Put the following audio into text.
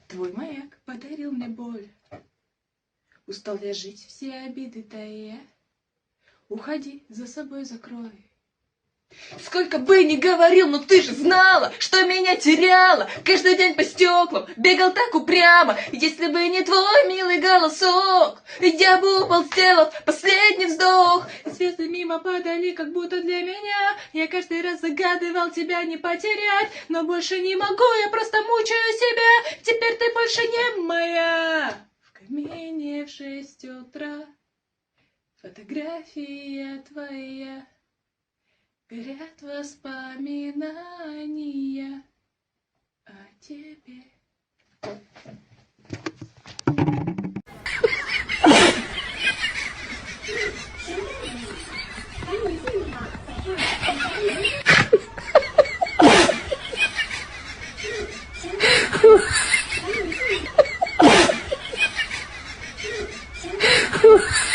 Твой маяк подарил мне боль. Устал я жить, все обиды тая. Уходи, за собой закрой. Сколько бы ни говорил, но ты же знала, что меня теряла. Каждый день по стеклам бегал так упрямо. Если бы не твой милый голосок, я бы упал, сделав последний вздох. Звезды мимо падали, как будто для меня. Я каждый раз загадывал тебя не потерять. Но больше не могу, я просто мучаю себя. Теперь ты больше не моя. В камине в 6 утра фотография твоя. Горят воспоминания о тебе. Ha